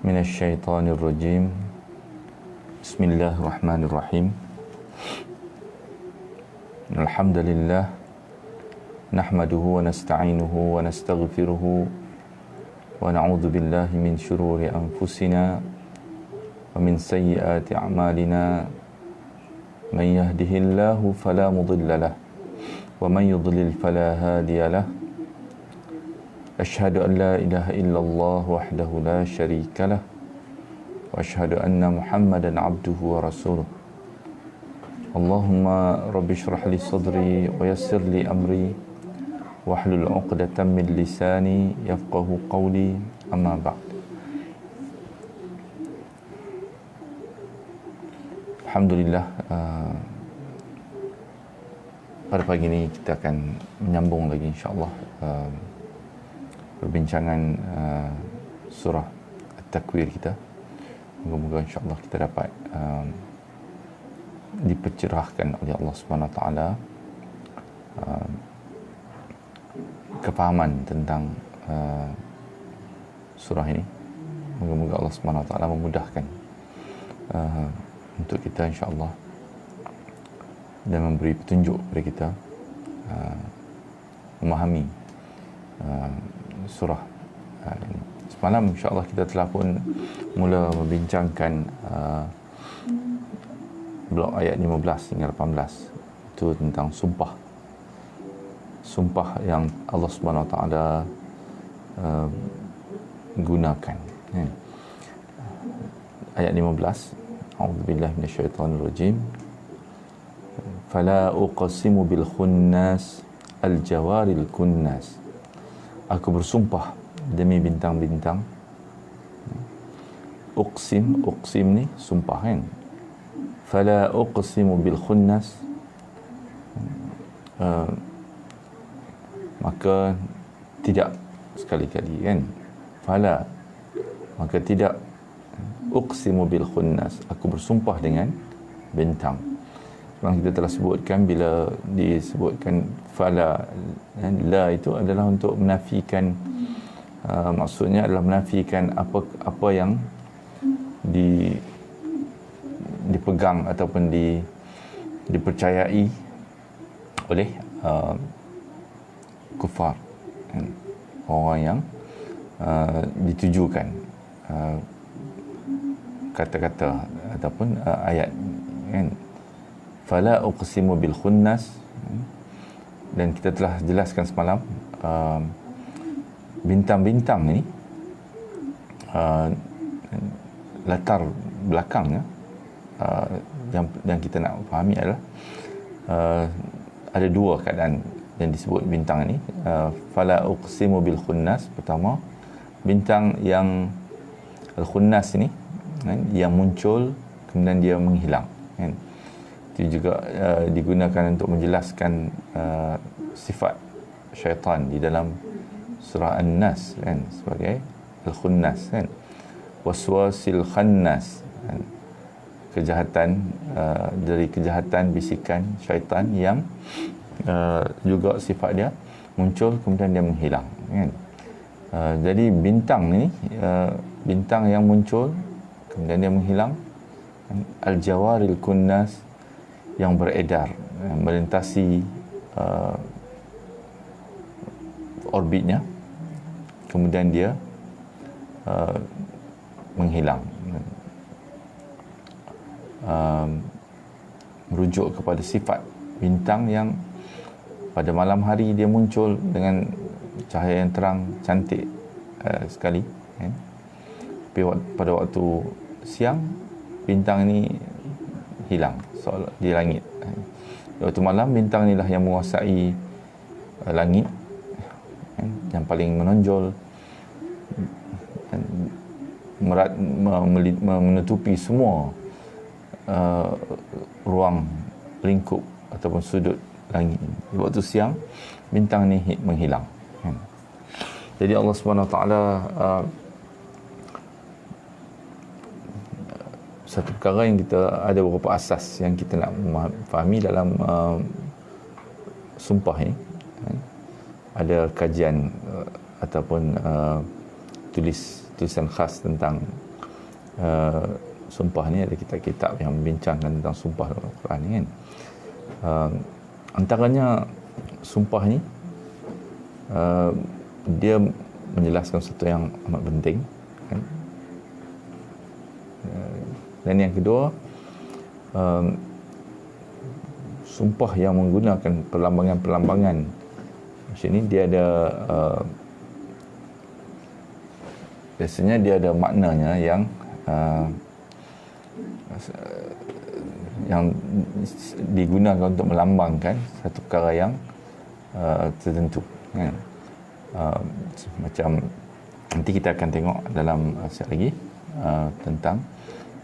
Minasyaitonirrajim. Bismillahirrahmanirrahim. Alhamdulillah nahmaduhu wa nasta'inuhu wa nastaghfiruhu wa na'udzu billahi min shururi anfusina wa min sayyiati a'malina. Man yahdihillahu fala mudilla lahu wa man yudlil fala hadiya lahu. Asyhadu an la ilaha illallah wahdahu la syarika lah wa asyhadu anna Muhammadan abduhu wa rasuluh. Allahumma rabbi shrah li sadri wa yassir li amri wahlul 'uqdatam min lisani yafqahu qawli, amma ba'd. Alhamdulillah, pada pagi ini kita akan menyambung lagi insya-Allah perbincangan surah At-Takwir kita. Moga-moga insya-Allah kita dapat dipercerahkan oleh Allah Subhanahu Wa Taala kefahaman tentang surah ini. Moga-moga Allah Subhanahu Wa Taala memudahkan untuk kita insya-Allah dan memberi petunjuk kepada kita memahami surah ini. Semalam insya-Allah kita telah pun mula membincangkan blok ayat 15 hingga 18 itu tentang sumpah yang Allah Subhanahu Wa Taala gunakan. Ayat 15, a'udzubillahi minasyaitonirrajim. Fala uqsimu bil khunnas al jawaril kunnas. Aku bersumpah demi bintang-bintang. Uqsim ni sumpah kan. Fala uqsimu bil khunnas, maka tidak, sekali-kali kan, fala, maka tidak, uqsimu bil khunnas, aku bersumpah dengan bintang. Sekarang kita telah sebutkan, bila disebutkan fala, la itu adalah untuk menafikan, maksudnya adalah menafikan apa yang dipegang ataupun dipercayai oleh kufar, orang yang ditujukan kata-kata ataupun ayat kan. Fala uqsimu bil khunnas, dan kita telah jelaskan semalam bintang-bintang ni latar belakangnya yang kita nak fahami adalah ada dua keadaan yang disebut bintang ini. Fala uqsimu bil khunnas, pertama bintang yang al-khunnas ini kan, yang muncul kemudian dia menghilang kan. Itu juga digunakan untuk menjelaskan sifat syaitan di dalam surah An-Nas kan, sebagai al-khunnas kan, waswasil khannas kan, kejahatan, dari kejahatan bisikan syaitan yang juga sifat dia muncul kemudian dia menghilang kan. Jadi bintang ni, bintang yang muncul kemudian dia menghilang kan, al-jawaril kunnas, yang beredar, melintasi orbitnya kemudian dia menghilang, merujuk kepada sifat bintang yang pada malam hari dia muncul dengan cahaya yang terang, cantik sekali kan? Tapi pada waktu siang bintang ini hilang di langit. Waktu malam bintang inilah yang menguasai langit kan? Yang paling menonjol, menutupi semua ruang lingkup ataupun sudut langit. Waktu siang bintang ni menghilang kan? Jadi Allah Subhanahu Wa Taala satu perkara yang kita ada beberapa asas yang kita nak fahami dalam sumpah ini kan? Ada kajian ataupun tulisan khas tentang sumpah ni, ada kitab-kitab yang membincangkan tentang sumpah dalam Al-Quran ni kan. Antaranya sumpah ni dia menjelaskan sesuatu yang amat penting kan? Dan yang kedua, sumpah yang menggunakan perlambangan-perlambangan macam ni, dia ada biasanya dia ada maknanya yang digunakan untuk melambangkan satu perkara yang tertentu kan. Macam nanti kita akan tengok dalam sekejap lagi tentang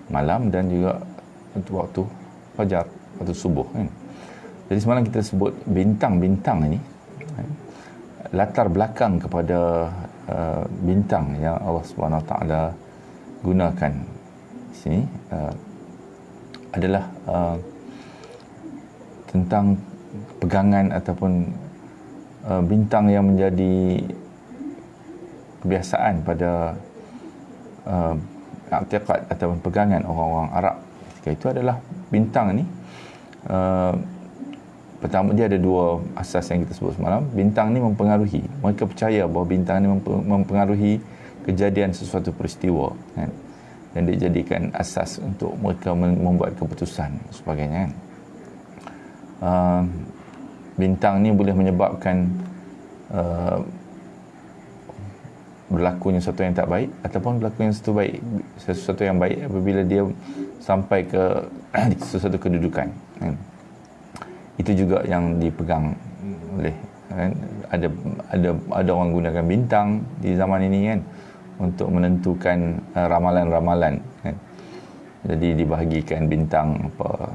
malam dan juga waktu fajar, waktu subuh kan. Jadi semalam kita sebut bintang-bintang ini kan, latar belakang kepada bintang yang Allah Subhanahu Wa Taala gunakan di sini adalah tentang pegangan ataupun bintang yang menjadi kebiasaan pada i'tiqad ataupun pegangan orang-orang Arab ketika itu adalah bintang ni. Pertama, dia ada dua asas yang kita sebut semalam. Bintang ni mempengaruhi, mereka percaya bahawa bintang ni mempengaruhi kejadian sesuatu peristiwa kan? Dan dijadikan asas untuk mereka membuat keputusan sebagainya kan. Bintang ni boleh menyebabkan berlakunya sesuatu yang tak baik ataupun berlakunya sesuatu yang baik apabila dia sampai ke sesuatu kedudukan kan. Itu juga yang dipegang oleh kan? Ada orang gunakan bintang di zaman ini kan untuk menentukan ramalan-ramalan kan. Jadi dibahagikan bintang apa,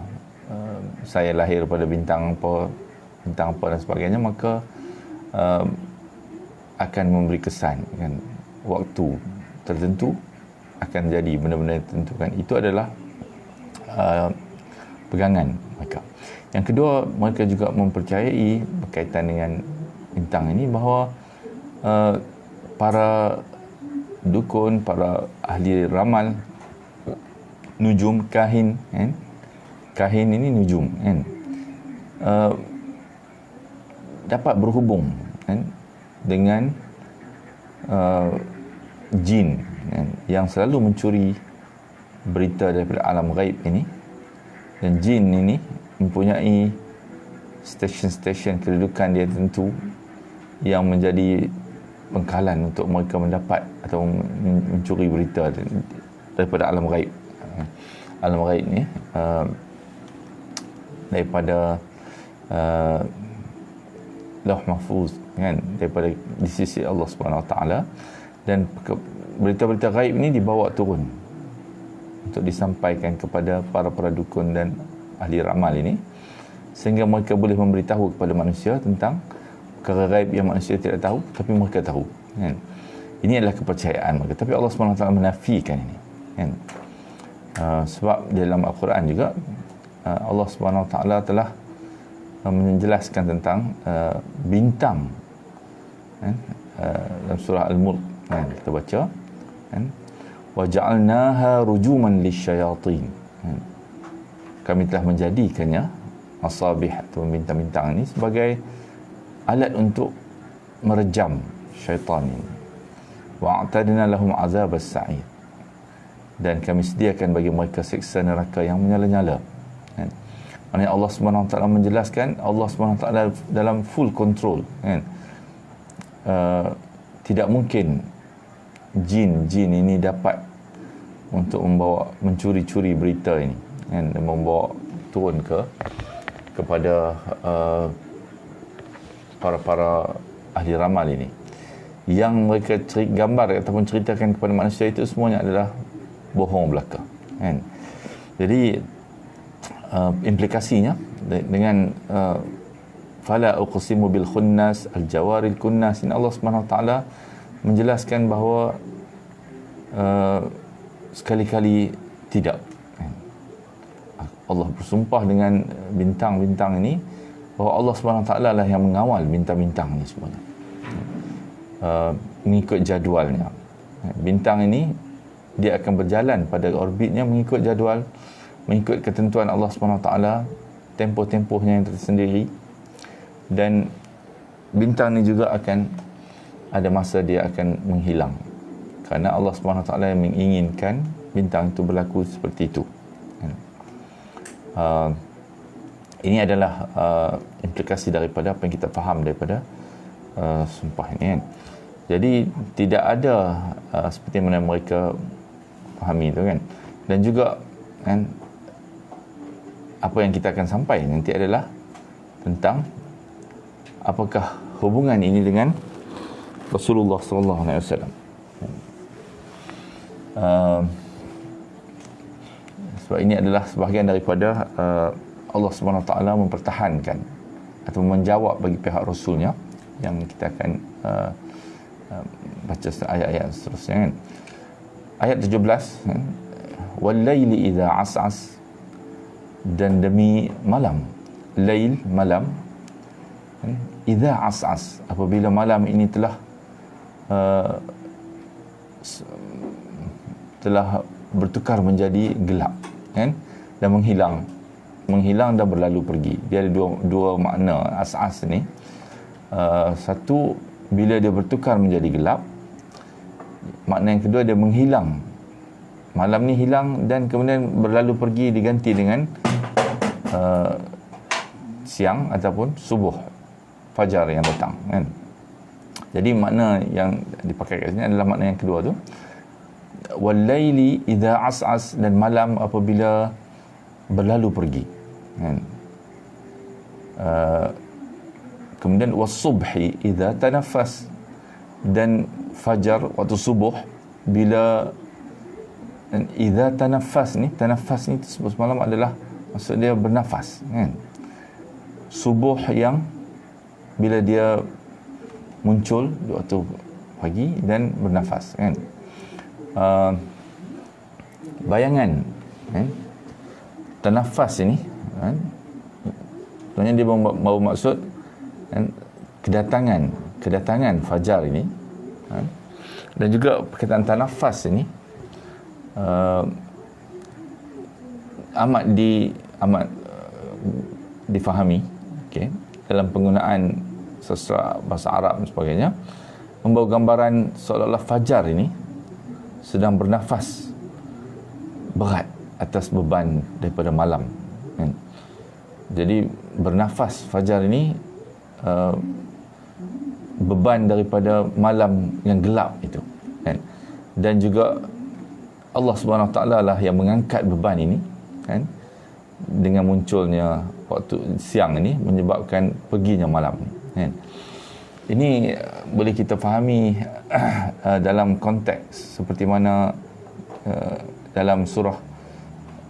saya lahir pada bintang apa dan sebagainya, maka akan memberi kesan kan, waktu tertentu akan jadi benda-benda ditentukan. Itu adalah pegangan mereka. Yang kedua, mereka juga mempercayai berkaitan dengan bintang ini bahawa para dukun, para ahli ramal, nujum, kahin kan? Kahin ini nujum kan? Dapat berhubung kan? Dengan jin kan? Yang selalu mencuri berita daripada alam ghaib ini. Dan jin ini mempunyai stesen-stesen kedudukan dia tentu yang menjadi pengkalan untuk mereka mendapat atau mencuri berita daripada alam ghaib. Alam ghaib ni daripada Lauh Mahfuz kan, daripada di sisi Allah Subhanahu Wa Taala, dan berita-berita ghaib ini dibawa turun untuk disampaikan kepada para dukun dan ahli ramal ini, sehingga mereka boleh memberitahu kepada manusia tentang perkara ghaib yang manusia tidak tahu tapi mereka tahu kan. Ini adalah kepercayaan mereka, tapi Allah SWT menafikan ini kan. Sebab dalam Al-Quran juga Allah SWT telah menjelaskan tentang bintang kan? Dalam surah Al-Mulk kan, kita baca kan, wa ja'alnaha rujuman lisyayatin kan? Kami telah menjadikannya asabih atau bintang-bintang ini sebagai alat untuk merejam syaitan ini. Wa'tadna lahum azabas sa'ir, dan kami sediakan bagi mereka siksa neraka yang menyala-nyala kan. Maksudnya Allah SWT menjelaskan, Allah SWT dalam full control kan. Tidak mungkin jin ini dapat untuk mencuri-curi berita ini kan, dan membawa turun kepada para ahli ramal ini. Yang mereka gambar ataupun ceritakan kepada manusia itu semuanya adalah bohong belaka kan. Jadi implikasinya dengan fala uqsimu bil khunnas al jawaril kunnas, ini Allah Subhanahu Wa Taala menjelaskan bahawa sekali-kali tidak kan? Allah bersumpah dengan bintang-bintang ini bahawa Allah Subhanahu Wa Taala lah yang mengawal bintang-bintang ini semuanya, mengikut jadualnya. Bintang ini dia akan berjalan pada orbitnya mengikut jadual, mengikut ketentuan Allah SWT, tempoh-tempohnya yang tersendiri. Dan bintang ni juga akan ada masa dia akan menghilang, kerana Allah SWT yang menginginkan bintang itu berlaku seperti itu. Ini adalah implikasi daripada apa yang kita faham daripada sumpah ini kan. Jadi tidak ada seperti mana mereka fahami itu kan. Dan juga kan, apa yang kita akan sampai nanti adalah tentang apakah hubungan ini dengan Rasulullah sallallahu alaihi wasallam. Sebab ini adalah sebahagian daripada Allah Subhanahu Wa Taala mempertahankan atau menjawab bagi pihak Rasulnya, yang kita akan baca ayat-ayat seterusnya kan. Ayat 17 kan? Wal-laili idza as'as, dan demi malam, lail malam kan? Idza as'as, apabila malam ini telah bertukar menjadi gelap kan, dan menghilang dan berlalu pergi. Dia ada dua makna as'as ni. Satu, bila dia bertukar menjadi gelap. Makna yang kedua, dia menghilang. Malam ni hilang dan kemudian berlalu pergi, diganti dengan siang ataupun subuh, fajar yang datang kan. Jadi makna yang dipakai kat sini adalah makna yang kedua tu. Wal-laili idza as'as, dan malam apabila berlalu pergi kan. Kemudian was-subhi idza tanaffas, dan fajar waktu subuh bila. Dan idza tanaffas ni sebab semalam adalah maksud dia bernafas kan. Subuh yang bila dia muncul di waktu pagi dan bernafas kan. Bayangan kan, tanafas ini kan, sebenarnya dia bawa maksud kan, kedatangan fajar ini kan. Dan juga perkataan tanafas ini amat difahami okey, dalam penggunaan sastra bahasa Arab dan sebagainya, membawa gambaran seolah-olah fajar ini sedang bernafas berat atas beban daripada malam kan. Jadi bernafas fajar ini beban daripada malam yang gelap itu kan. Dan juga Allah Subhanahu Wa Taala lah yang mengangkat beban ini kan, dengan munculnya waktu siang ini menyebabkan perginya malam kan. Ini boleh kita fahami dalam konteks seperti mana dalam surah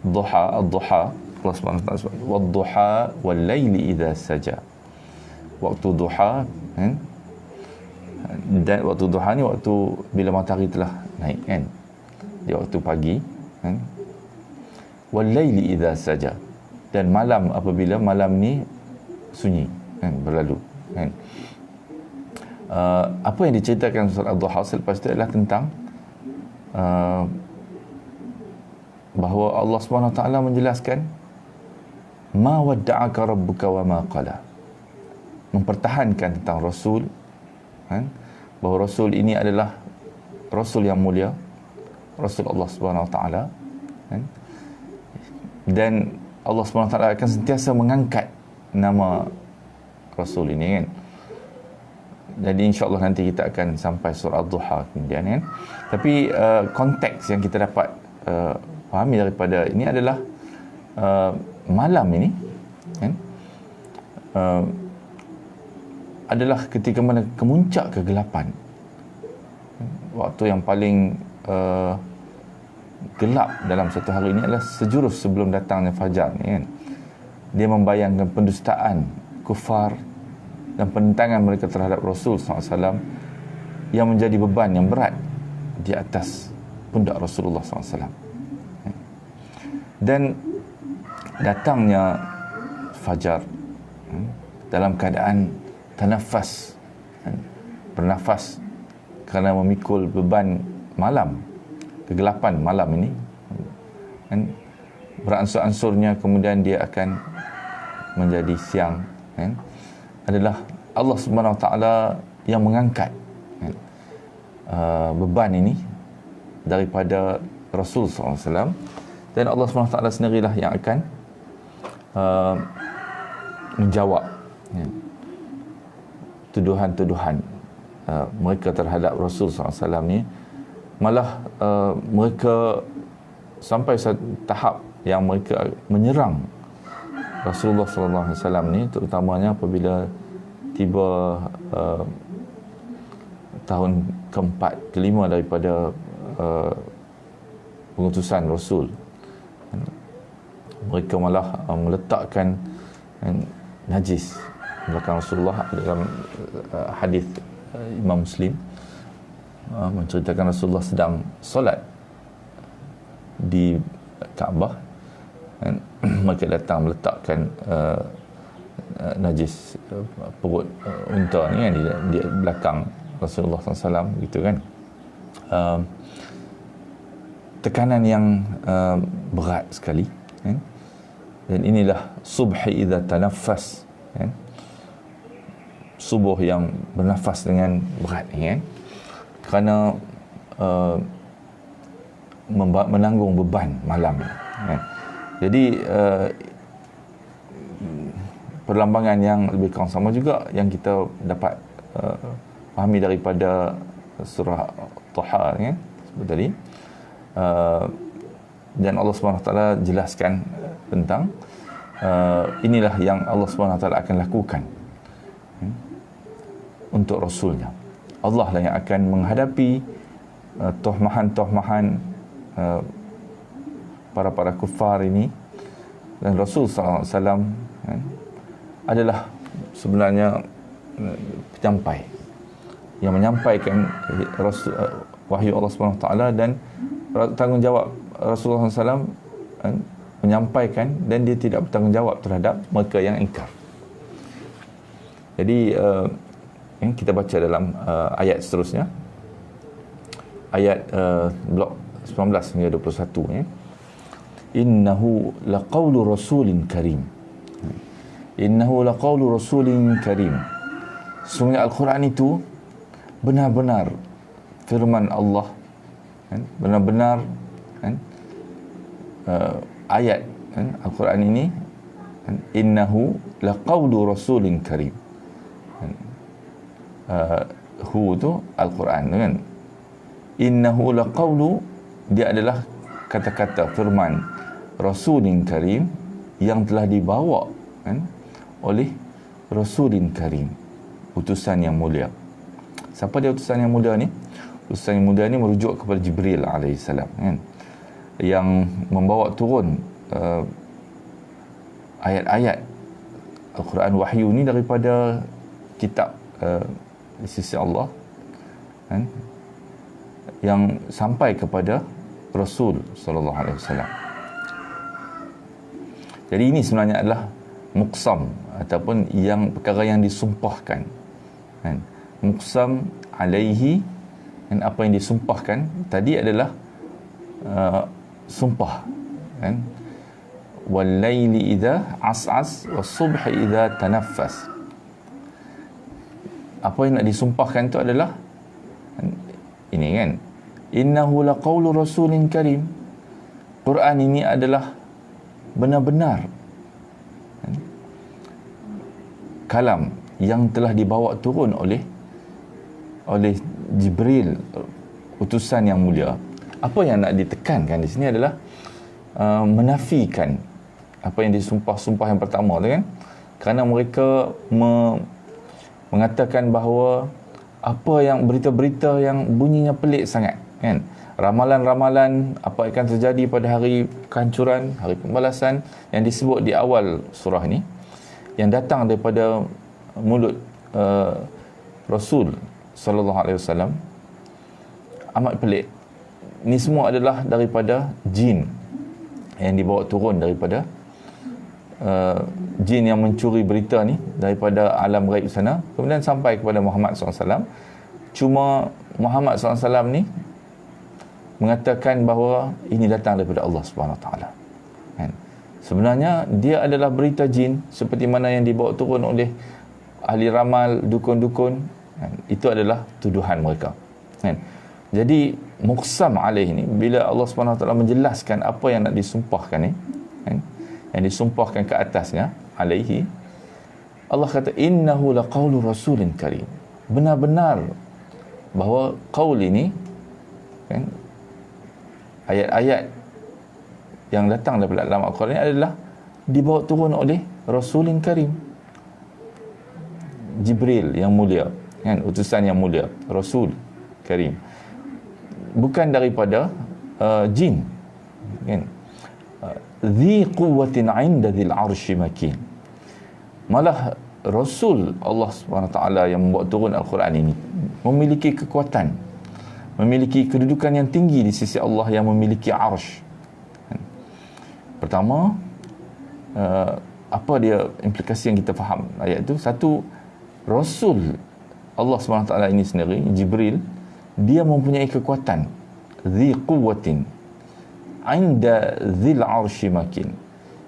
Ad-Duha, Allah Subhanahu Wa Taala wad-duha wal-laili idza saja. Waktu duha kan, dan waktu duha ni waktu bila matahari telah naik kan, di waktu pagi kan. Wal-laili idza saja, dan malam apabila malam ni sunyi kan, berlalu kan. Apa yang diceritakan surah Ad-Duha selepas itu adalah tentang bahawa Allah Subhanahu Wa Taala menjelaskan ma wadda'aka rabbuka wa ma qala, mempertahankan tentang Rasul kan, bahawa Rasul ini adalah Rasul yang mulia, Rasul Allah Subhanahu Wa Taala kan. Dan Allah Subhanahu Wa Taala akan sentiasa mengangkat nama Rasul ini kan. Jadi insya-Allah nanti kita akan sampai surah Ad-Duha kemudian kan. Tapi konteks yang kita dapat fahami daripada ini adalah malam ini kan, adalah ketika mana kemuncak kegelapan, waktu yang paling gelap dalam satu hari ini adalah sejurus sebelum datangnya fajar ni kan. Dia membayangkan pendustaan kufar dan penentangan mereka terhadap Rasul SAW yang menjadi beban yang berat di atas pundak Rasulullah SAW. Dan datangnya fajar dalam keadaan tanafas, bernafas kerana memikul beban malam kegelapan malam ini, kan, beransur-ansurnya kemudian dia akan menjadi siang, kan, adalah Allah Subhanahu Wa Taala yang mengangkat, kan, beban ini daripada Rasul SAW, dan Allah Subhanahu Wa Taala sendirilah yang akan menjawab, kan, tuduhan-tuduhan mereka terhadap Rasul SAW ni. Malah mereka sampai satu tahap yang mereka menyerang Rasulullah SAW ni, terutamanya apabila tiba tahun keempat, kelima daripada pengutusan Rasul. Mereka malah meletakkan najis belakang Rasulullah. Dalam hadis Imam Muslim menceritakan Rasulullah sedang solat di Kaabah, dan mereka datang meletakkan najis perut unta ni, kan, di belakang Rasulullah SAW, gitu kan. Tekanan yang berat sekali, kan? Dan inilah subhi idza tanaffas, kan? Subuh yang bernafas dengan berat ni, kan? Kerana menanggung beban malam ni, kan? Jadi perlambangan yang lebih kurang sama juga yang kita dapat fahami daripada surah Taha, kan, sebut tadi. Dan Allah Subhanahu Wa Taala jelaskan tentang inilah yang Allah Subhanahu Wa Taala akan lakukan untuk Rasulnya. Allah lah yang akan menghadapi tohmahan-tohmahan para kufar ini, dan Rasul SAW, kan, adalah sebenarnya penyampai yang menyampaikan wahyu Allah Subhanahu Wa Taala, dan tanggungjawab Rasulullah SAW, kan, menyampaikan, dan dia tidak bertanggungjawab terhadap mereka yang ingkar. Jadi kita baca dalam ayat seterusnya, ayat blok 19 hingga 21, ya. Innahu laqawlu rasulin karim. Innahu laqawlu rasulin karim. Sungguhnya Al-Quran itu benar-benar firman Allah, kan? Benar-benar, kan, ayat, kan, Al-Quran ini, kan, innahu laqawlu rasulin karim. Hu tu Al-Quran, kan. Innahu laqawlu, dia adalah kata-kata firman Rasulin Karim yang telah dibawa, kan, oleh Rasulin Karim, utusan yang mulia. Siapa dia utusan yang mulia ni? Utusan yang mulia ni merujuk kepada Jibril alaihissalam, kan, yang membawa turun ayat-ayat Al-Quran wahyu ni daripada kitab di sisi Allah, kan, yang sampai kepada Rasul sallallahu alaihi wasallam. Jadi ini sebenarnya adalah muqsam, ataupun yang perkara yang disumpahkan, kan, muqsam alaihi, dan apa yang disumpahkan tadi adalah sumpah, kan, wal laili idza as'as was subhi idza tanaffas. Apa yang nak disumpahkan itu adalah ini, kan, innahu laqawlu rasulin karim. Quran ini adalah benar-benar, kan, kalam yang telah dibawa turun oleh Jibril, utusan yang mulia. Apa yang nak ditekankan di sini adalah menafikan apa yang disumpah-sumpah yang pertama tu, kan, kerana mereka mengatakan bahawa apa yang berita-berita yang bunyinya pelik sangat, kan, ramalan-ramalan apa akan terjadi pada hari kehancuran, hari pembalasan yang disebut di awal surah ni, yang datang daripada mulut Rasul sallallahu alaihi wasallam, amat pelik. Ini semua adalah daripada jin yang dibawa turun daripada jin yang mencuri berita ni daripada alam gaib sana, kemudian sampai kepada Muhammad SAW. Cuma Muhammad SAW ni mengatakan bahawa ini datang daripada Allah Subhanahu Taala. Kan? Sebenarnya dia adalah berita jin seperti mana yang dibawa turun oleh ahli ramal, dukun-dukun. Kan? Itu adalah tuduhan mereka. Kan? Jadi muqsam alaih ni, bila Allah Subhanahu Taala menjelaskan apa yang nak disumpahkan ni, kan? Yang disumpahkan ke atasnya alaihi, Allah kata innahu laqaulu rasulin karim. Benar-benar bahawa qaul ini, kan, ayat-ayat yang datang daripada dalam Al-Quran ini adalah dibawa turun oleh Rasulin Karim, Jibril yang mulia, kan, utusan yang mulia, Rasul Karim, bukan daripada jin, kan. Dhi quwwatin 'inda dhil 'arsy makin. Malah Rasul Allah SWT yang membawa turun Al-Quran ini memiliki kekuatan, memiliki kedudukan yang tinggi di sisi Allah yang memiliki arsh. Pertama, apa dia implikasi yang kita faham ayat itu? Satu, Rasul Allah SWT ini sendiri, Jibril, dia mempunyai kekuatan, dhi quwwatin 'inda dhil 'arsy makin,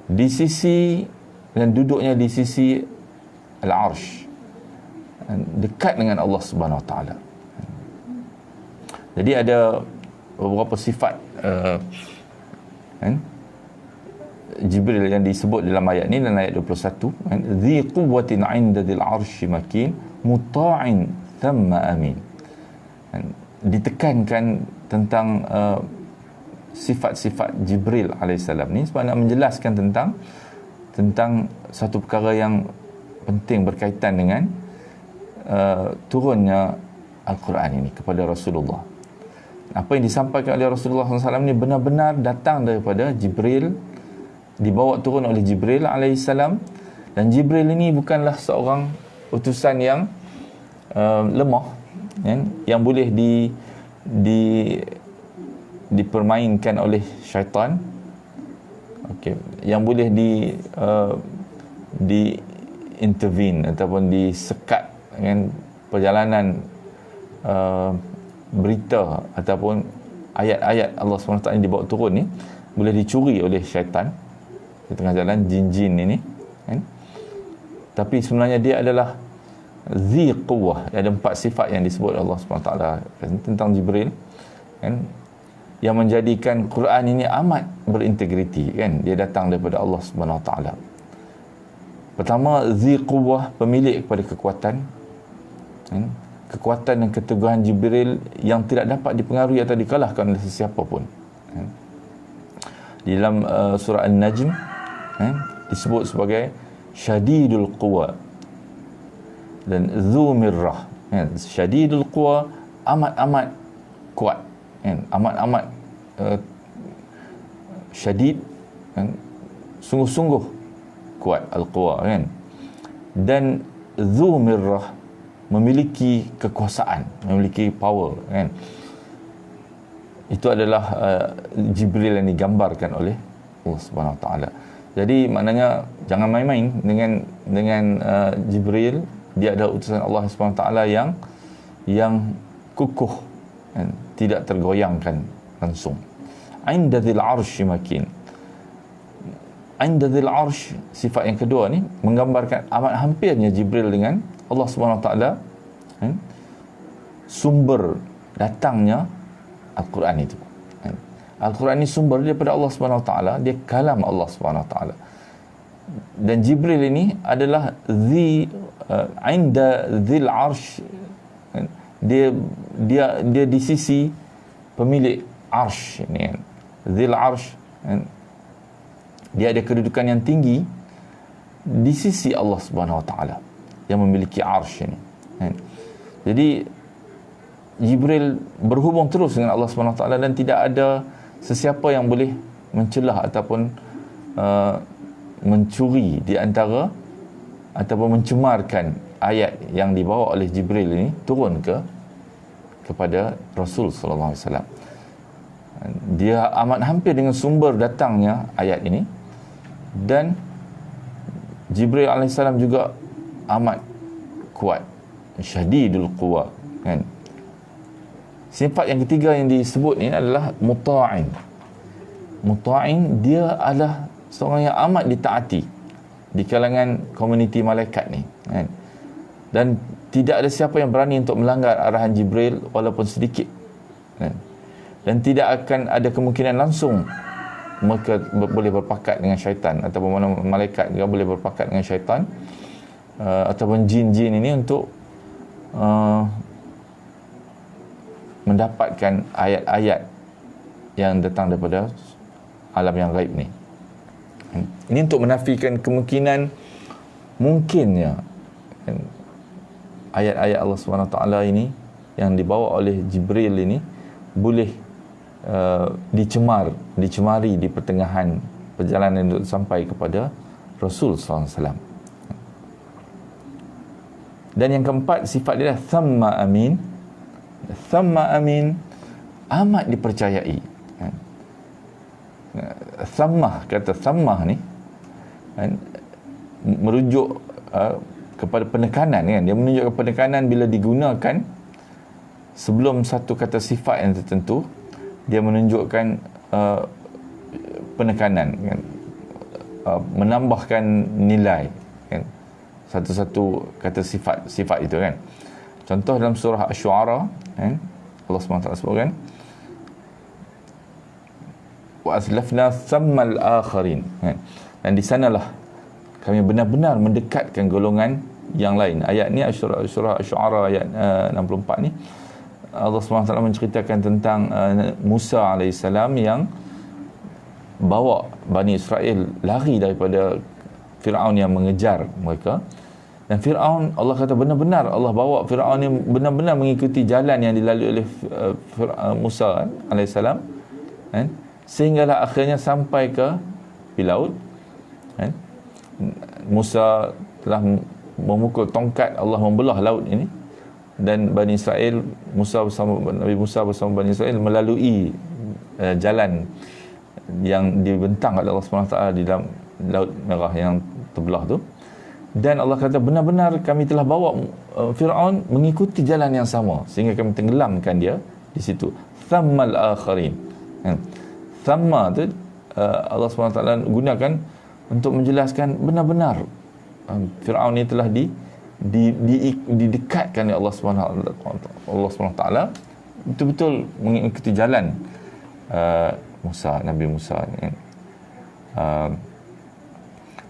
di sisi, dan duduknya di sisi al-arsh, dekat dengan Allah Subhanahu Wa Taala. Jadi ada beberapa sifat kan, Jibril yang disebut dalam ayat ni, dalam ayat 21, kan, dhi quwwatin 'inda dhil 'arsy makin muta'in thumma amin. Kan, ditekankan tentang sifat-sifat Jibril alaihissalam ni sebab nak menjelaskan tentang satu perkara yang penting berkaitan dengan turunnya Al-Quran ini kepada Rasulullah. Apa yang disampaikan oleh Rasulullah SAW ni benar-benar datang daripada Jibril, dibawa turun oleh Jibril alaihissalam. Dan Jibril ini bukanlah seorang utusan yang lemah, yang boleh dipermainkan oleh syaitan, okey, yang boleh di intervene ataupun disekat dengan perjalanan berita ataupun ayat-ayat Allah SWT yang dibawa turun ni boleh dicuri oleh syaitan di tengah jalan, jin-jin ini, kan? Tapi sebenarnya dia adalah dhi quwwah. Ada 4 sifat yang disebut Allah SWT tentang Jibril, kan, yang menjadikan Quran ini amat berintegriti, kan. Dia datang daripada Allah Subhanahu Wa Taala. Pertama, dhi quwwah, pemilik kepada kekuatan, kan? Kekuatan dan keteguhan Jibril yang tidak dapat dipengaruhi atau dikalahkan oleh sesiapa pun, kan? Di dalam surah An-Najm, kan, disebut sebagai syadidul quwa dan dhu mirrah, kan? Syadidul quwa, amat-amat kuat, kan? Amat-amat syadid, kan? Sungguh-sungguh kuat, al-quwa, kan? Dan dhu mirrah, memiliki kekuasaan, memiliki power, kan? Itu adalah Jibril yang digambarkan oleh Allah Subhanahu Wa Taala. Jadi maknanya jangan main-main dengan Jibril. Dia adalah utusan Allah Subhanahu Wa Taala yang kukuh, kan? Tidak tergoyangkan langsung. Inda dhil 'arsy makin. Inda dhil 'arsy, sifat yang kedua ni menggambarkan amat hampirnya Jibril dengan Allah Subhanahu Wa Taala, kan? Sumber datangnya Al-Quran itu, kan? Al-Quran ini sumber daripada Allah Subhanahu Wa Taala, dia kalam Allah Subhanahu Wa Taala. Dan Jibril ini adalah inda dhil 'arsy, kan? Dia di sisi pemilik arsh ini, kan? Dhil 'arsy, kan? Dia ada kedudukan yang tinggi di sisi Allah Subhanahu Wa Taala yang memiliki arsh ini, kan? Jadi Jibril berhubung terus dengan Allah Subhanahu Wa Taala dan tidak ada sesiapa yang boleh mencelah ataupun mencuri di antara ataupun mencemarkan ayat yang dibawa oleh Jibril ini turun kepada Rasul sallallahu alaihi wasallam. Dia amat hampir dengan sumber datangnya ayat ini, dan Jibril alaihissalam juga amat kuat, syadidul quwa, kan? Sifat yang ketiga yang disebut ni adalah muta'in. Muta'in, dia adalah seorang yang amat ditaati di kalangan komuniti malaikat ni, kan? Dan tidak ada siapa yang berani untuk melanggar arahan Jibril walaupun sedikit, kan? Dan tidak akan ada kemungkinan langsung mereka boleh berpakat dengan syaitan, ataupun mana malaikat juga boleh berpakat dengan syaitan ataupun jin-jin ini untuk mendapatkan ayat-ayat yang datang daripada alam yang gaib ni. Ini untuk menafikan kemungkinan mungkinnya, kan, ayat-ayat Allah SWT ini yang dibawa oleh Jibril ini boleh dicemari di pertengahan perjalanan untuk sampai kepada Rasul SAW. Dan yang keempat, sifat dia adalah thamma amin. Thamma amin, amat dipercayai. Thammah, kata thammah ni, kan, merujuk kepada penekanan, kan? Dia menunjukkan penekanan bila digunakan sebelum satu kata sifat yang tertentu. Dia menunjukkan penekanan, kan? Menambahkan nilai, kan? Satu-satu kata sifat itu, kan? Contoh dalam surah Asy-Syu'ara, kan? Allah SWT sebutkan, wa aslafna thammal akharin, kan? Dan di sanalah kami benar-benar mendekatkan golongan yang lain. Ayat ni surah Asy-Syu'ara ayat 64 ni, Allah SWT menceritakan tentang Musa AS yang bawa Bani Israel lari daripada Fir'aun yang mengejar mereka. Dan Fir'aun, Allah kata benar-benar Allah bawa Fir'aun ni benar-benar mengikuti jalan yang dilalui oleh Musa AS, kan? Sehinggalah akhirnya sampai ke laut, kan? Musa telah memukul tongkat, Allah membelah laut ini, dan Bani Israel, Nabi Musa bersama Bani Israel melalui jalan yang dibentang oleh Allah SWT di dalam Laut Merah yang terbelah tu. Dan Allah kata benar-benar kami telah bawa Fir'aun mengikuti jalan yang sama sehingga kami tenggelamkan dia di situ. Thammal akharin. Thamma tu Allah SWT gunakan untuk menjelaskan benar-benar Fir'aun ni telah didekatkan oleh Allah SWT, betul-betul mengikuti jalan Nabi Musa, kan?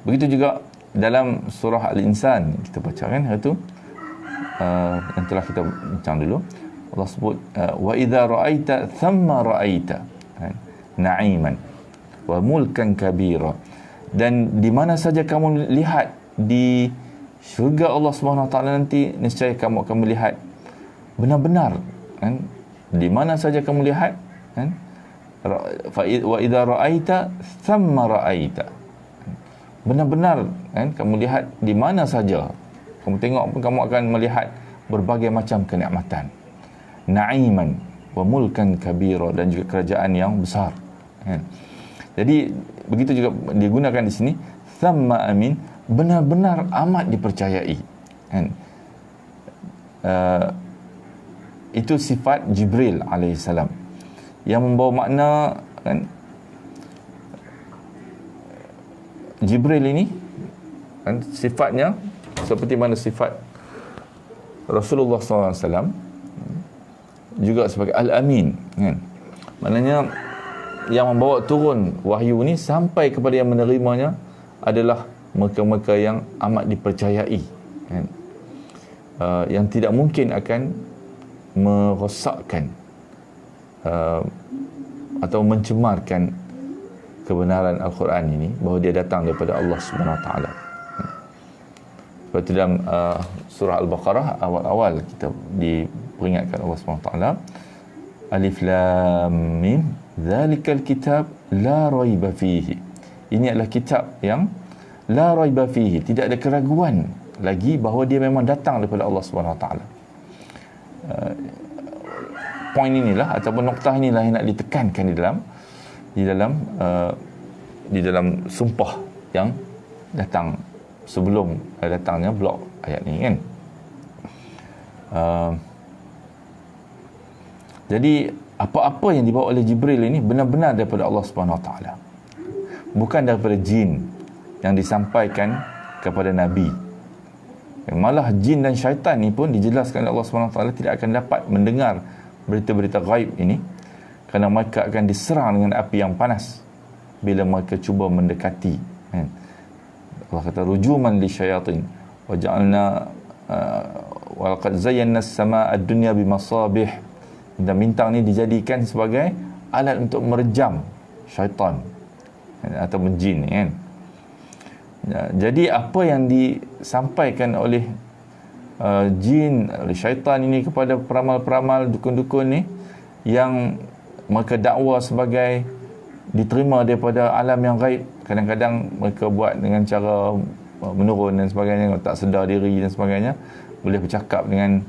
Begitu juga dalam surah Al-Insan kita baca, kan, itu yang telah kita bincang dulu. Allah sebut wa idza ra'aita thamma ra'aita, kan, na'iman wa mulkan kabira. Dan di mana saja kamu lihat di syurga Allah SWT nanti, niscaya kamu akan melihat benar-benar, kan, di mana saja kamu lihat, kan, wa idza ra'aita thamma ra'aita, benar-benar, kan, kamu lihat di mana saja kamu tengok pun kamu akan melihat berbagai macam kenikmatan, na'iman wa mulkan kabira, dan juga kerajaan yang besar, kan? Jadi begitu juga digunakan di sini thamma amin, benar-benar amat dipercayai, kan? Itu sifat Jibril alaihissalam yang membawa makna, kan, Jibril ini, kan, sifatnya seperti mana sifat Rasulullah SAW juga sebagai Al-Amin, kan? Maknanya yang membawa turun wahyu ni sampai kepada yang menerimanya adalah mereka-mereka yang amat dipercayai, kan? Yang tidak mungkin akan merosakkan atau mencemarkan kebenaran Al-Quran ini, bahawa dia datang daripada Allah SWT. Sebab itu dalam surah Al-Baqarah awal-awal kita diperingatkan Allah SWT, Alif Lam Mim Zalikal kitab la raiba fihi. Ini adalah kitab yang la raiba fihi, tidak ada keraguan lagi bahawa dia memang datang daripada Allah SWT. Poin inilah ataupun noktah inilah yang nak ditekankan di dalam sumpah yang datang sebelum datangnya blok ayat ni, kan? Jadi apa-apa yang dibawa oleh Jibril ini benar-benar daripada Allah Subhanahu Wa Taala, bukan daripada jin yang disampaikan kepada Nabi. Malah jin dan syaitan ni pun dijelaskan oleh Allah Subhanahu Wa Taala tidak akan dapat mendengar berita-berita gaib ini, kerana mereka akan diserang dengan api yang panas bila mereka cuba mendekati, kan? Allah kata rujuman li syayatin wa ja'alna wa laqad zayyana as-samaa'a ad-dunya bimasabih. Bintang ni dijadikan sebagai alat untuk merejam syaitan atau jin, kan? Jadi apa yang disampaikan oleh jin, oleh syaitan ini kepada peramal-peramal, dukun-dukun ni, yang mereka dakwa sebagai diterima daripada alam yang gaib, kadang-kadang mereka buat dengan cara menurun dan sebagainya, tak sedar diri dan sebagainya, boleh bercakap dengan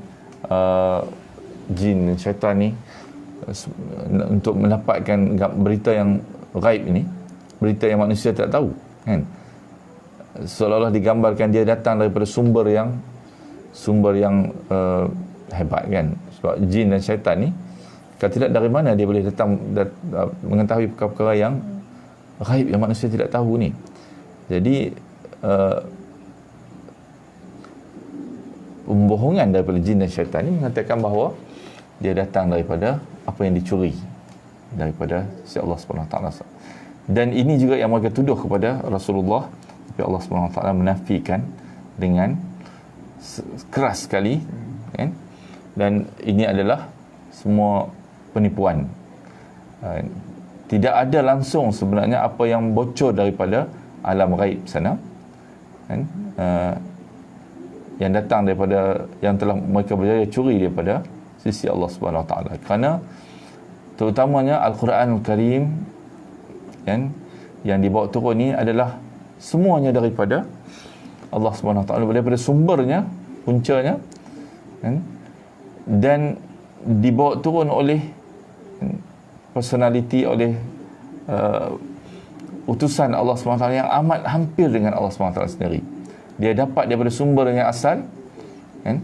jin, syaitan ni untuk mendapatkan berita yang gaib ini, berita yang manusia tak tahu, kan? Seolah-olah digambarkan dia datang daripada sumber yang hebat, kan? Sebab jin dan syaitan ni, kalau tidak, dari mana dia boleh datang mengetahui perkara-perkara yang gaib yang manusia tidak tahu ni. Jadi pembohongan daripada jin dan syaitan ni mengatakan bahawa dia datang daripada apa yang dicuri daripada si Allah Subhanahu Wa Taala. Dan ini juga yang mereka tuduh kepada Rasulullah, tapi Allah Subhanahu Wa Taala menafikan dengan keras sekali, kan? Dan ini adalah semua penipuan. Tidak ada langsung sebenarnya apa yang bocor daripada alam gaib sana, kan? Yang datang daripada, yang telah mereka berjaya curi daripada sisi Allah Subhanahu Wa Taala. Kerana terutamanya Al-Quranul Karim, kan, yang dibawa turun ni adalah semuanya daripada Allah Subhanahu Wa Taala, daripada sumbernya, puncanya, kan? Dan dibawa turun oleh personality, oleh utusan Allah Subhanahu Wa Taala yang amat hampir dengan Allah Subhanahu Wa Taala sendiri. Dia dapat daripada sumber yang asal, kan?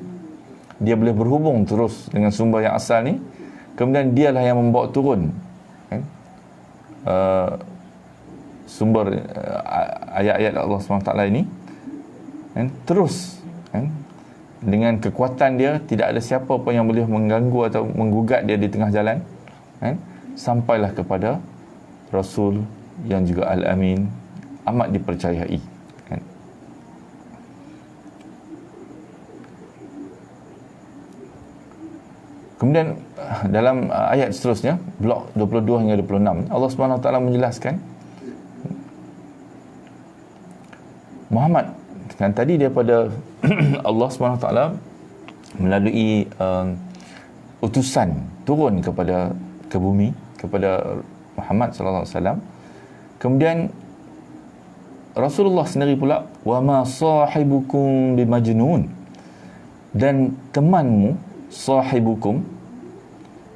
Dia boleh berhubung terus dengan sumber yang asal ni, kemudian dialah yang membawa turun, kan, sumber ayat-ayat Allah SWT ini, kan, terus, kan, dengan kekuatan dia, tidak ada siapa pun yang boleh mengganggu atau menggugat dia di tengah jalan, kan, sampailah kepada Rasul yang juga Al-Amin, amat dipercayai, kan. Kemudian dalam ayat seterusnya, blok 22 hingga 26, Allah Subhanahu Wa Taala menjelaskan Muhammad, kan, tadi daripada Allah Subhanahu Wa Taala melalui utusan turun ke bumi kepada Muhammad sallallahu alaihi wasallam. Kemudian Rasulullah sendiri pula, wa ma sahibukum bimajnun, dan temanmu, sahibukum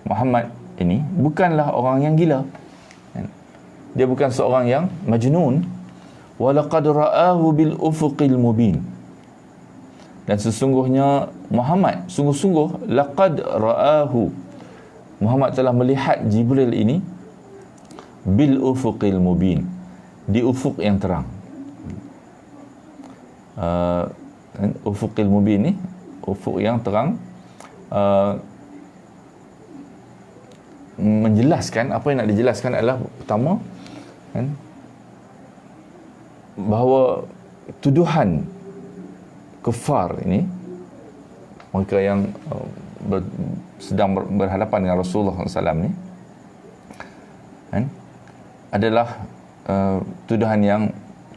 Muhammad ini bukanlah orang yang gila, dia bukan seorang yang majnun. Wa laqad ra'ahu bil ufuqil mubin, dan sesungguhnya Muhammad, sungguh-sungguh, laqad ra'ahu, Muhammad telah melihat Jibril ini bil ufuqil mubin, di ufuk yang terang. Ufuqil mubin ni, ufuk yang terang, menjelaskan, apa yang nak dijelaskan adalah pertama, kan, bahawa tuduhan kufar ini, mereka yang sedang berhadapan dengan Rasulullah SAW ni, kan, adalah tuduhan yang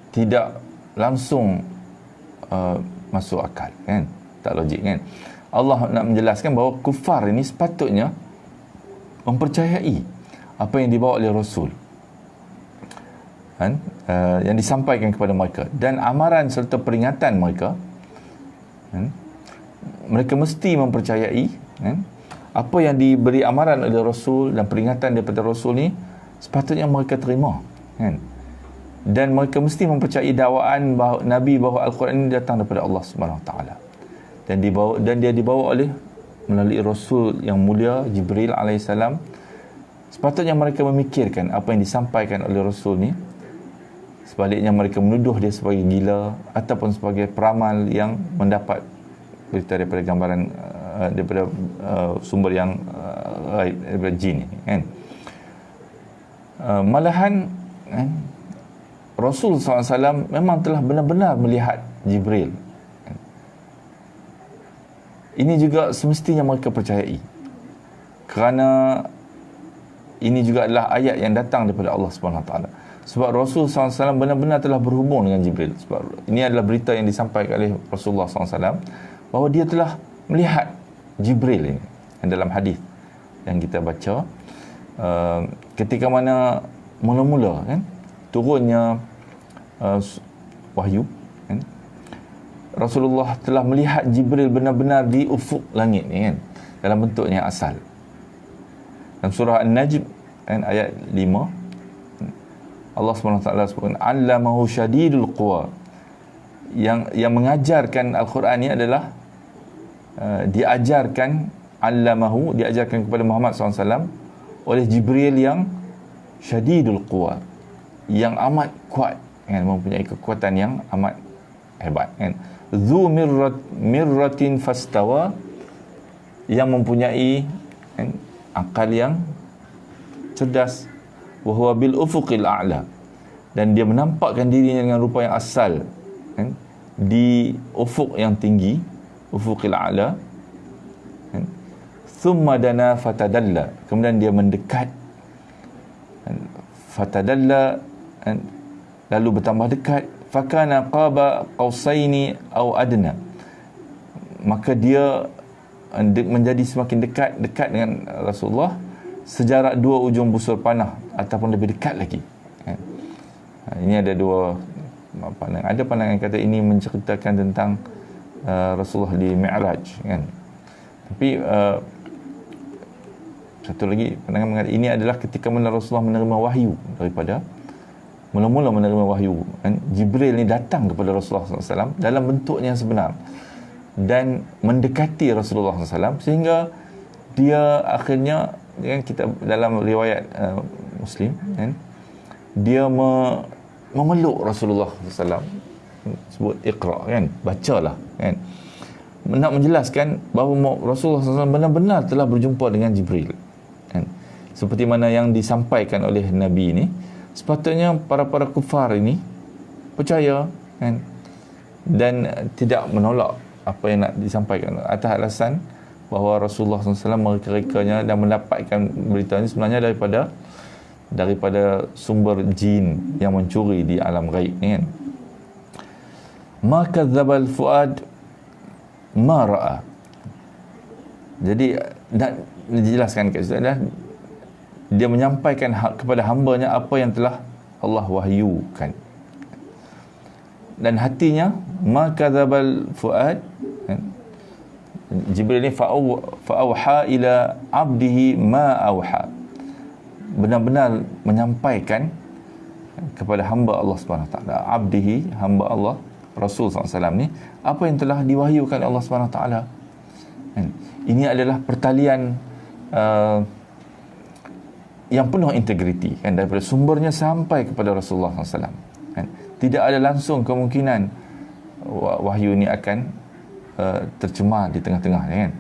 tidak langsung masuk akal, kan, tak logik, kan. Allah nak menjelaskan bahawa kufar ini sepatutnya mempercayai apa yang dibawa oleh Rasul, kan, yang disampaikan kepada mereka, dan amaran serta peringatan mereka, kan, mereka mesti mempercayai, kan, apa yang diberi amaran oleh Rasul dan peringatan daripada Rasul ni sepatutnya mereka terima, kan. Dan mereka mesti mempercayai dakwaan bahawa Nabi, bahawa Al-Quran ini datang daripada Allah Subhanahu Wa Taala, dan dia dibawa oleh melalui Rasul yang mulia Jibril alaihissalam, sepatutnya mereka memikirkan apa yang disampaikan oleh Rasul ni. Sebaliknya mereka menuduh dia sebagai gila ataupun sebagai peramal yang mendapat berita daripada gambaran daripada sumber yang daripada jin kan. Malahan kan, Rasul SAW memang telah benar-benar melihat Jibril. Ini juga semestinya mereka percayai, kerana ini juga adalah ayat yang datang daripada Allah SWT. Sebab Rasul SAW benar-benar telah berhubung dengan Jibril. Sebab ini adalah berita yang disampaikan oleh Rasulullah SAW, bahawa dia telah melihat Jibril ini. Dalam hadis yang kita baca, ketika mana mula-mula kan, turunnya wahyu kan, Rasulullah telah melihat Jibril benar-benar di ufuk langit ni kan, dalam bentuknya asal. Dalam surah An-Najm kan, ayat 5, Allah SWT sebutkan allamahu syadidul quwa. Yang mengajarkan Al-Quran ni adalah diajarkan kepada Muhammad SAW oleh Jibril yang syadidul quwa, yang amat kuat kan, mempunyai kekuatan yang amat hebat kan. Dzu mirratin fastawa, yang mempunyai kan, akal yang cerdas. Wa huwa bil ufuqil a'la, dan dia menampakkan dirinya dengan rupa yang asal kan, di ufuk yang tinggi, ufuqil a'la kan. Thumma dana fatadalla, kemudian dia mendekat kan, fatadalla kan, lalu bertambah dekat. Fakana qaba qausaini aw adna, maka dia menjadi semakin dekat dengan Rasulullah sejarak 2 ujung busur panah ataupun lebih dekat lagi kan. Ini ada 2 pandangan. Ada pandangan kata ini menceritakan tentang Rasulullah di Mi'raj kan. Tapi satu lagi pandangan mengatakan ini adalah ketika mana Rasulullah menerima wahyu daripada mula-mula menerima wahyu kan, Jibril ni datang kepada Rasulullah SAW dalam bentuknya yang sebenar dan mendekati Rasulullah SAW, sehingga dia akhirnya kan, kita dalam riwayat Muslim kan, dia memeluk Rasulullah SAW, sebut iqra kan, bacalah kan, nak menjelaskan bahawa Rasulullah SAW benar-benar telah berjumpa dengan Jibril kan. Seperti mana yang disampaikan oleh Nabi ini, sepatutnya para kufar ini percaya kan, dan tidak menolak apa yang nak disampaikan atas alasan bahawa Rasulullah SAW mereka-rekanya dan mendapatkan berita ini sebenarnya daripada sumber jin yang mencuri di alam gaib ni kan. Ma kadzdzabal fuad ma ra'a. Jadi nak dijelaskan kat situ adalah dia menyampaikan kepada hamba-Nya apa yang telah Allah wahyukan. Dan hatinya ma kadzdzabal fuad kan? Jibril ni fa'auha ila abdihi ma auha, benar-benar menyampaikan kepada hamba Allah SWT, abdihi, hamba Allah Rasul SAW ni, apa yang telah diwahyukan Allah SWT kan? Ini adalah pertalian yang penuh integriti kan, daripada sumbernya sampai kepada Rasulullah SAW kan? Tidak ada langsung kemungkinan wahyu ni akan tercemar di tengah-tengah kan.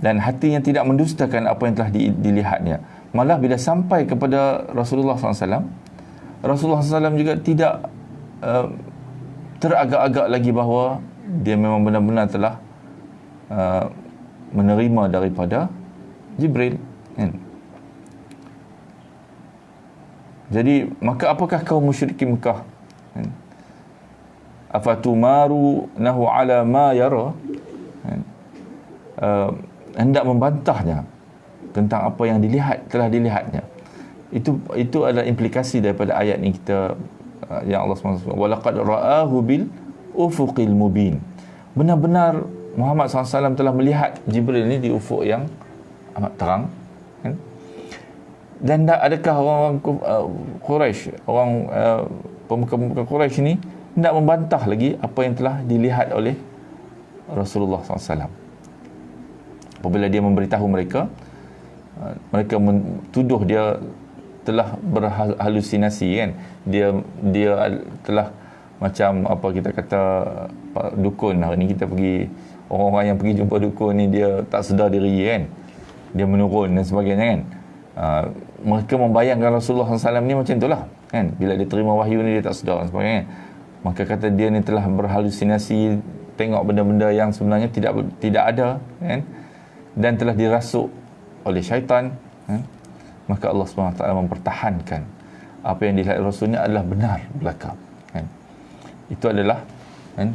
Dan hatinya tidak mendustakan apa yang telah dilihatnya. Malah bila sampai kepada Rasulullah SAW, Rasulullah SAW juga tidak teragak-agak lagi bahawa dia memang benar-benar telah menerima daripada Jibril kan. Jadi maka apakah kaum musyrikin Mekah kan, afatumaru nahu ala ma yara kan, hendak membantahnya tentang apa yang telah dilihatnya. Itu adalah implikasi daripada ayat ni kita yang Allah SWT walaqad ra'ahu bil ufuqil mubin. Benar-benar Muhammad SAW telah melihat Jibril ni di ufuk yang amat terang kan? Dan adakah orang-orang Quraisy, orang pemuka-pemuka Quraisy ni hendak membantah lagi apa yang telah dilihat oleh Rasulullah SAW Apabila dia memberitahu mereka, mereka tuduh dia telah berhalusinasi kan. Dia telah macam apa kita kata dukun. Hari ni kita pergi, orang-orang yang pergi jumpa dukun ni dia tak sedar diri kan, dia menurun dan sebagainya kan. Mereka membayangkan Rasulullah SAW ni macam itulah kan, bila dia terima wahyu ni dia tak sedar dan sebagainya. Maka kata dia ni telah berhalusinasi, tengok benda-benda yang sebenarnya tidak ada kan, dan telah dirasuk oleh syaitan kan. Maka Allah SWT mempertahankan apa yang dilihat Rasulnya adalah benar belaka kan. Itu adalah kan,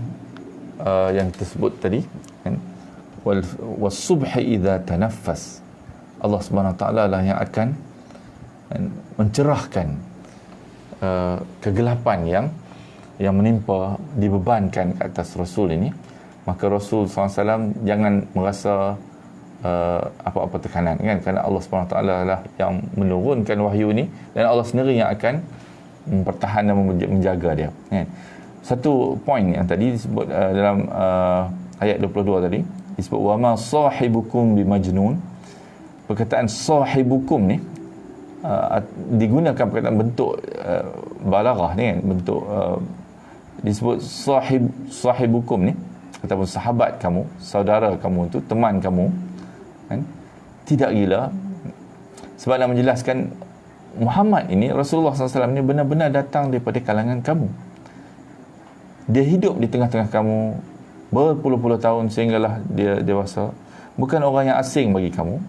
yang tersebut tadi kan, was-subhi idza tanaffas. Allah SWT lah yang akan kan, mencerahkan kegelapan yang menimpa, dibebankan ke atas Rasul ini. Maka Rasul SAW jangan merasa apa-apa tekanan kan, kerana Allah SWT lah yang menurunkan wahyu ni, dan Allah sendiri yang akan mempertahan dan menjaga dia kan. Satu poin yang tadi disebut dalam ayat 22 tadi disebut wa ma sahibukum bimajnun. Perkataan sahibukum ni digunakan perkataan bentuk balaghah ni kan, bentuk disebut sahibukum ni ataupun sahabat kamu, saudara kamu tu, teman kamu kan, tidak gila. Sebab nak menjelaskan Muhammad ini, Rasulullah SAW ni benar-benar datang daripada kalangan kamu. Dia hidup di tengah-tengah kamu berpuluh-puluh tahun sehinggalah dia dewasa. Bukan orang yang asing bagi kamu,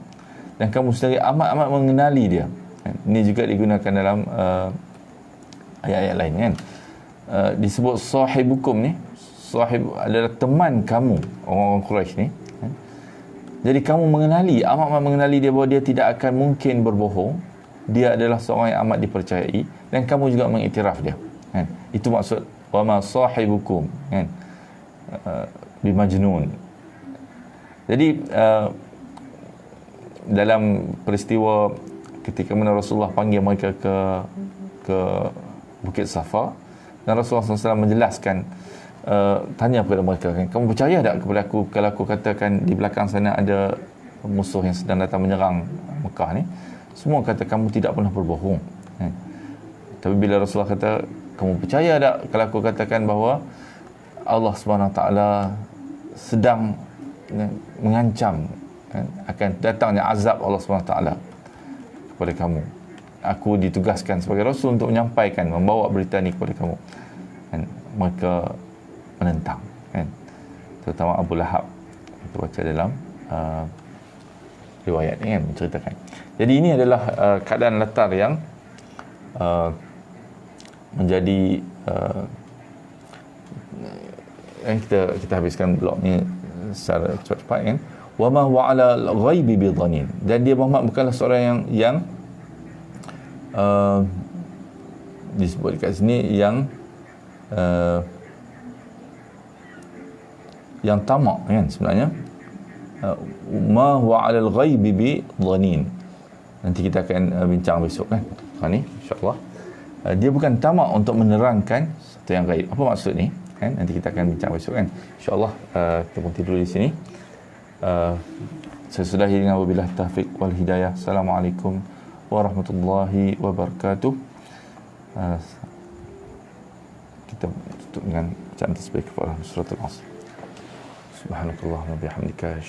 dan kamu sendiri amat-amat mengenali dia. Ini juga digunakan dalam ayat-ayat lain kan. Disebut sahibukum ni, sahib adalah teman kamu, orang-orang Quraisy ni kan? Jadi kamu mengenali, amat-amat mengenali dia, bahawa dia tidak akan mungkin berbohong. Dia adalah seorang yang amat dipercayai, dan kamu juga mengiktiraf dia kan? Itu maksud wa ma sahibukum kan, bimajnun. Jadi dalam peristiwa ketika mana Rasulullah panggil mereka ke Bukit Safa, dan Rasulullah SAW menjelaskan, tanya kepada mereka kan, kamu percaya tak kepada aku kalau aku katakan di belakang sana ada musuh yang sedang datang menyerang Mekah ni? Semua kata kamu tidak pernah berbohong kan? Tapi bila Rasulullah kata, kamu percaya tak kalau aku katakan bahawa Allah SWT sedang mengancam kan, akan datangnya azab Allah SWT kepada kamu. Aku ditugaskan sebagai Rasul untuk menyampaikan, membawa berita ni kepada kamu kan. Mereka menentang kan, terutama Abu Lahab. Kita baca dalam riwayat ni kan, menceritakan. Jadi ini adalah keadaan latar yang menjadi kita habiskan blok ni secara cepat kan. Wa ma huwa 'ala al-ghaibi bidhanin. Dan dia Muhammad bukanlah seorang yang disebut dekat sini yang tamak kan sebenarnya. Ma huwa 'ala al-ghaibi bidhanin. Nanti kita akan bincang besok kan. Ni insya-Allah. Dia bukan tamak untuk menerangkan sesuatu yang gaib. Apa maksud ni kan? Nanti kita akan bincang besok kan. Insya-Allah kita berhenti dulu di sini. Saya sudahi dengan wabillahi taufiq wal hidayah. Assalamualaikum warahmatullahi wabarakatuh. Kita tutup dengan bacaan tasbih kepada suratul Asr. Subhanakallahumma bihamdika.